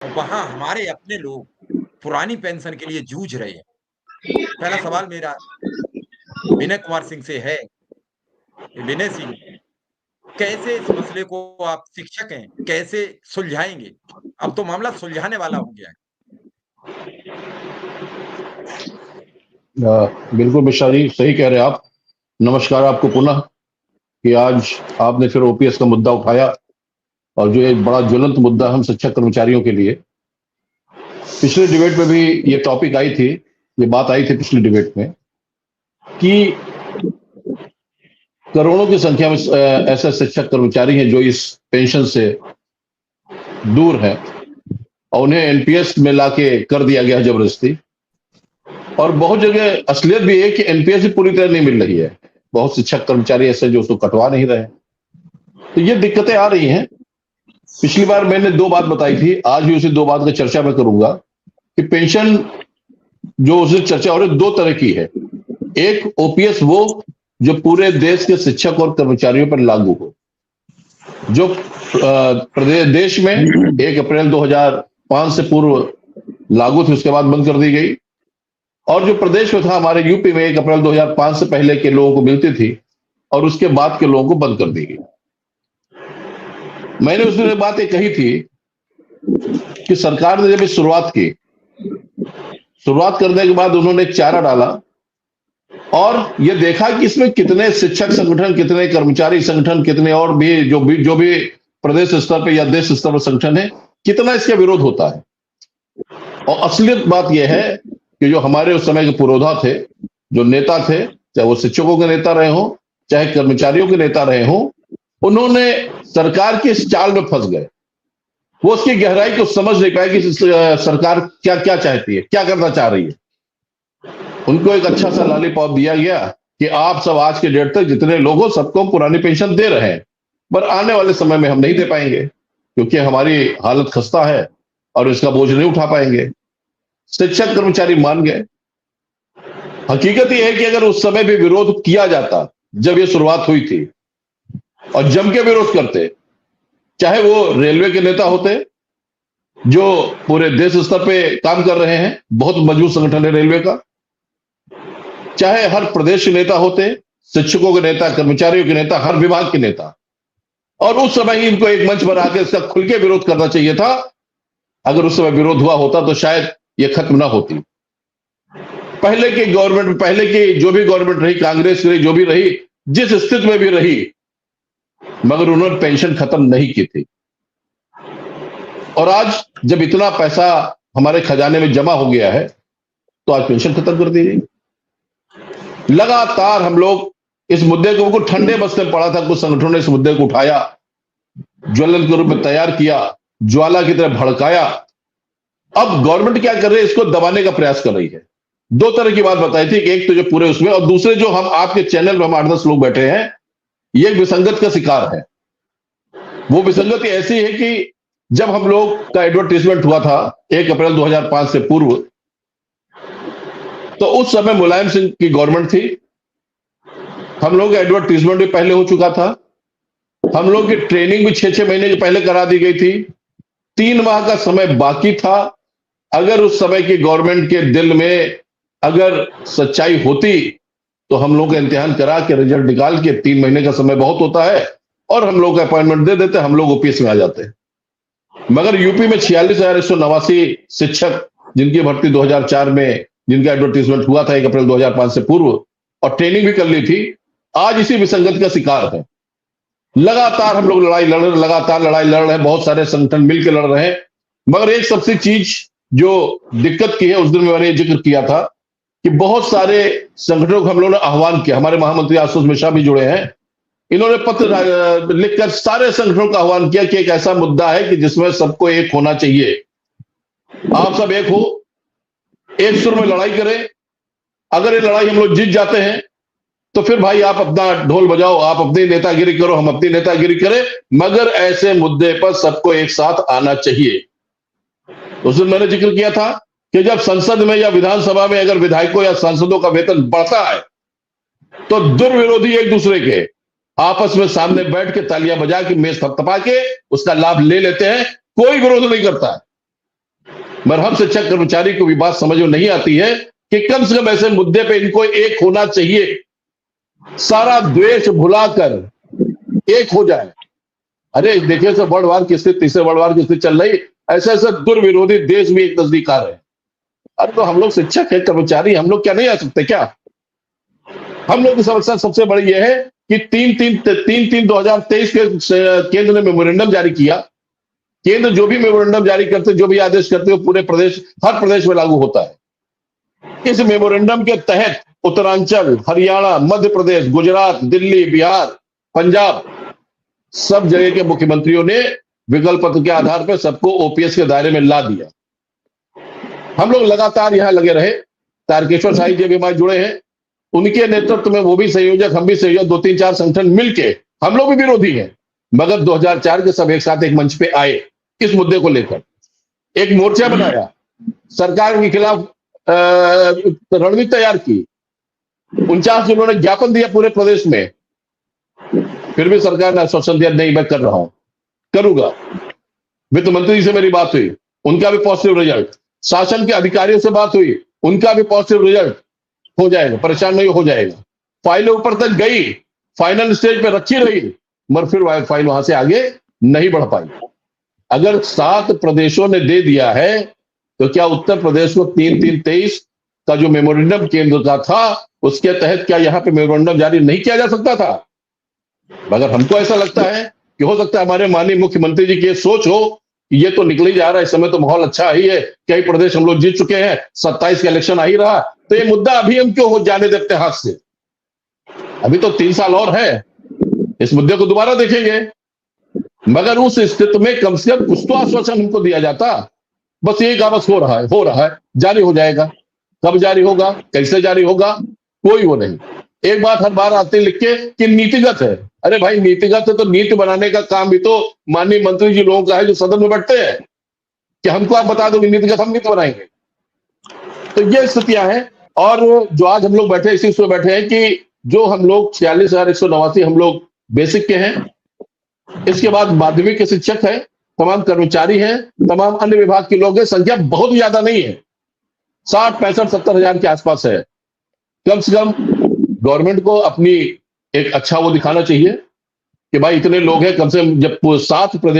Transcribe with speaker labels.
Speaker 1: वहाँ हमारे अपने लोग पुरानी पेंशन के लिए जूझ रहे हैं। पहला सवाल मेरा विनय कुमार सिंह से है, विनय सिंह, कैसे इस मसले को आप शिक्षक हैं, कैसे सुलझाएँगे? अब तो मामला सुलझाने वाला हो गया है।
Speaker 2: बिल्कुल मिश्रा जी, सही कह रहे हैं आप। नमस्कार आपको पुनः कि आज आपने फिर ओपीएस का मुद्दा उठाया और जो एक बड़ा ज्वलंत मुद्दा हम शिक्षक कर्मचारियों के लिए। पिछले डिबेट में भी ये टॉपिक आई थी, ये बात आई थी पिछले डिबेट में कि करोड़ों की संख्या में ऐसे शिक्षक कर्मचारी हैं जो इस पेंशन से दूर हैं और उन्हें एनपीएस में लाके कर दिया गया जबरदस्ती। और बहुत जगह असलियत भी है कि एनपीएस भी पूरी तरह नहीं मिल रही है। बहुत शिक्षक कर्मचारी ऐसे जो उसको कटवा नहीं रहे, तो ये दिक्कतें आ रही हैं। पिछली बार मैंने दो बात बताई थी, आज भी उसी दो बात की चर्चा मैं करूंगा कि पेंशन जो उससे चर्चा हो रही दो तरह की है। एक ओपीएस वो जो पूरे देश के शिक्षक और कर्मचारियों पर लागू हो, जो प्रदेश देश में 1 अप्रैल 2005 से पूर्व लागू थी, उसके बाद बंद कर दी गई। और जो प्रदेश में था हमारे यूपी में 1 अप्रैल 2005 से पहले के लोगों को मिलती थी और उसके बाद के लोगों को बंद कर दी गई। मैंने उस दिन बात ये कही थी कि सरकार ने जब शुरुआत की, शुरुआत करने के बाद उन्होंने एक चारा डाला और ये देखा कि इसमें कितने शिक्षक संगठन, कितने कर्मचारी संगठन, कितने और भी जो भी प्रदेश स्तर पर या देश स्तर पर संगठन है, कितना इसका विरोध होता है। और असलियत बात यह है कि जो हमारे उस समय के पुरोधा थे, जो नेता थे, चाहे वो शिक्षकों के नेता रहे हों, चाहे कर्मचारियों के नेता रहे हों, उन्होंने सरकार के इस चाल में फंस गए। वो उसकी गहराई को समझ नहीं पाए कि सरकार क्या क्या चाहती है, क्या करना चाह रही है। उनको एक अच्छा सा लॉलीपॉप दिया गया कि आप सब आज के डेट तक जितने लोग हो सबको पुरानी पेंशन दे रहे हैं, पर आने वाले समय में हम नहीं दे पाएंगे क्योंकि हमारी हालत खस्ता है और इसका बोझ नहीं उठा पाएंगे। शिक्षक कर्मचारी मान गए। हकीकत यह है कि अगर उस समय भी विरोध किया जाता, जब ये शुरुआत हुई थी, और जम के विरोध करते, चाहे वो रेलवे के नेता होते जो पूरे देश स्तर पे काम कर रहे हैं, बहुत मजबूत संगठन है रेलवे का, चाहे हर प्रदेश के नेता होते, शिक्षकों के नेता, कर्मचारियों के नेता, हर विभाग के नेता, और उस समय ही इनको एक मंच पर आकर इसका खुल के विरोध करना चाहिए था। अगर उस समय विरोध हुआ होता तो शायद ये खत्म ना होती। पहले की गवर्नमेंट, पहले की जो भी गवर्नमेंट रही, कांग्रेस रही, जो भी रही, जिस स्थिति में भी रही, मगर उन्होंने पेंशन खत्म नहीं की थी। और आज जब इतना पैसा हमारे खजाने में जमा हो गया है तो आज पेंशन खत्म कर दी गई। लगातार हम लोग इस मुद्दे को ठंडे बस्ते में पड़ा था, कुछ संगठनों ने इस मुद्दे को उठाया, ज्वलन के रूप में तैयार किया, ज्वाला की तरह भड़काया। अब गवर्नमेंट क्या कर रही है, इसको दबाने का प्रयास कर रही है। दो तरह की बात बताई थी, एक तो जो पूरे उसमें, और दूसरे जो हम आपके चैनल में हम 8-10 लोग बैठे हैं, ये विसंगत का शिकार है। वो विसंगति ऐसी है कि जब हम लोग का एडवर्टीजमेंट हुआ था 1 अप्रैल 2005 से पूर्व, तो उस समय मुलायम सिंह की गवर्नमेंट थी। हम लोग का एडवर्टीजमेंट भी पहले हो चुका था, हम लोग की ट्रेनिंग भी 6-6 महीने के पहले करा दी गई थी, 3 माह का समय बाकी था। अगर उस समय की गवर्नमेंट के दिल में अगर सच्चाई होती तो हम लोग का इम्तिहान करा के रिजल्ट निकाल के, 3 महीने का समय बहुत होता है, और हम लोग का अपॉइंटमेंट दे देते, हम लोग ओपीएस में आ जाते। मगर यूपी में 46,189 शिक्षक जिनकी भर्ती 2004 में, जिनका एडवर्टीजमेंट हुआ था 1 अप्रैल 2005 से पूर्व, और ट्रेनिंग भी कर ली थी, आज इसी विसंगति का शिकार है। लगातार हम लोग लगातार लड़ाई लड़ रहे हैं, बहुत सारे संगठन मिलकर लड़ रहे हैं। मगर एक सबसे चीज जो दिक्कत की है, उस दिन मैंने जिक्र किया था कि बहुत सारे संगठनों को हम लोगों ने आह्वान किया, हमारे महामंत्री आशुतोष मिश्रा भी जुड़े हैं, इन्होंने पत्र लिखकर सारे संगठनों का आह्वान किया कि एक ऐसा मुद्दा है कि जिसमें सबको एक होना चाहिए, आप सब एक हो, एक सुर में लड़ाई करें। अगर ये लड़ाई हम लोग जीत जाते हैं तो फिर भाई आप अपना ढोल बजाओ, आप अपनी नेतागिरी करो, हम अपनी नेतागिरी करें, मगर ऐसे मुद्दे पर सबको एक साथ आना चाहिए। उस दिन मैंने जिक्र किया था कि जब संसद में या विधानसभा में अगर विधायकों या सांसदों का वेतन बढ़ता है तो दुर्विरोधी एक दूसरे के आपस में सामने बैठ के तालियां बजा के, मेज थपथपा के उसका लाभ ले लेते हैं, कोई विरोध नहीं करता है। मगर हम शिक्षक कर्मचारी को भी बात समझ में नहीं आती है कि कम से कम ऐसे मुद्दे पे इनको एक होना चाहिए, सारा द्वेष भुलाकर एक हो जाए। अरे देखिए सर, वर्ल्ड वार की स्थिति, तीसरे वर्ल्ड वार की स्थिति चल रही, ऐसे ऐसे दुर्विरोधी देश भी एक नजदीक आ रहे हैं। अरे तो हम लोग शिक्षक है, कर्मचारी, हम लोग क्या नहीं आ सकते क्या? हम लोग की समस्या सबसे बड़ी यह है कि 3/3/2023 के केंद्र ने मेमोरेंडम जारी किया। केंद्र जो भी मेमोरेंडम जारी करते, जो भी आदेश करते, वो पूरे प्रदेश, हर प्रदेश में लागू होता है। इस मेमोरेंडम के तहत उत्तरांचल, हरियाणा, मध्य प्रदेश, गुजरात, दिल्ली, बिहार, पंजाब, सब जगह के मुख्यमंत्रियों ने विकल्प पत्र के आधार पर सबको ओपीएस के दायरे में ला दिया। हम लोग लगातार यहां लगे रहे। तारकेश्वर साहिब जी भी हमारे जुड़े हैं, उनके नेतृत्व में वो भी संयोजक, हम भी संयोजक, 2-3-4 संगठन मिलके, हम लोग भी विरोधी हैं, मगर 2004 के सब एक साथ एक मंच पे आए, इस मुद्दे को लेकर एक मोर्चा बनाया, सरकार के खिलाफ रणनीति तैयार की, 49 दिनों ने ज्ञापन दिया पूरे प्रदेश में। फिर भी सरकार ने आश्वासन दिया, नहीं मैं कर रहा हूं, करूंगा। वित्त मंत्री से मेरी बात हुई, उनका भी पॉजिटिव रिजल्ट। शासन के अधिकारियों से बात हुई, उनका भी पॉजिटिव रिजल्ट, हो जाएगा, परेशान नहीं हो जाएगा। फाइलें ऊपर तक गई, फाइनल स्टेज पे रखी रही, मगर फिर फाइल वहां से आगे नहीं बढ़ पाई। अगर 7 प्रदेशों ने दे दिया है, तो क्या उत्तर प्रदेश को 3/3/23 का जो मेमोरेंडम केंद्र का था, उसके तहत क्या यहां पे मेमोरेंडम जारी नहीं किया जा सकता था? मगर हमको ऐसा लगता है कि हो सकता है हमारे माननीय मुख्यमंत्री जी की ये सोच हो कि ये तो निकल ही जा रहा है, इस समय तो माहौल अच्छा ही है, कई प्रदेश हम लोग जीत चुके हैं, 27 का इलेक्शन आ ही रहा, तो ये मुद्दा अभी हम क्यों हो जाने देते हाथ से? अभी तो 3 साल और है, इस मुद्दे को दोबारा देखेंगे। मगर उस स्थिति में कम से कम कुछ तो आश्वासन हमको दिया जाता। बस ये कागज हो रहा है, जारी हो जाएगा। कब जारी होगा, कैसे जारी होगा, कोई वो नहीं। एक बात हर बार आते लिख के कि नीतिगत है। अरे भाई नीतिगत है तो नीति बनाने का काम भी तो माननीय मंत्री जी लोगों का है, जो सदन में बैठते हैं, कि हमको आप बता दो नीतिगत, हम नीति बनाएंगे। तो ये स्थितियां हैं। और जो आज हम लोग बैठे, इसी में बैठे हैं कि जो हम लोग 46,189 हम लोग बेसिक के हैं, इसके बाद माध्यमिक के शिक्षक हैं, तमाम कर्मचारी हैं, तमाम अन्य विभाग के लोग हैं। संख्या बहुत ज्यादा नहीं है, 60, 65, 70 हजार के आसपास है। कम से कम गवर्नमेंट को अपनी एक अच्छा वो दिखाना चाहिए कि भाई इतने लोग हैं, कम से कम जब 7 प्रदेश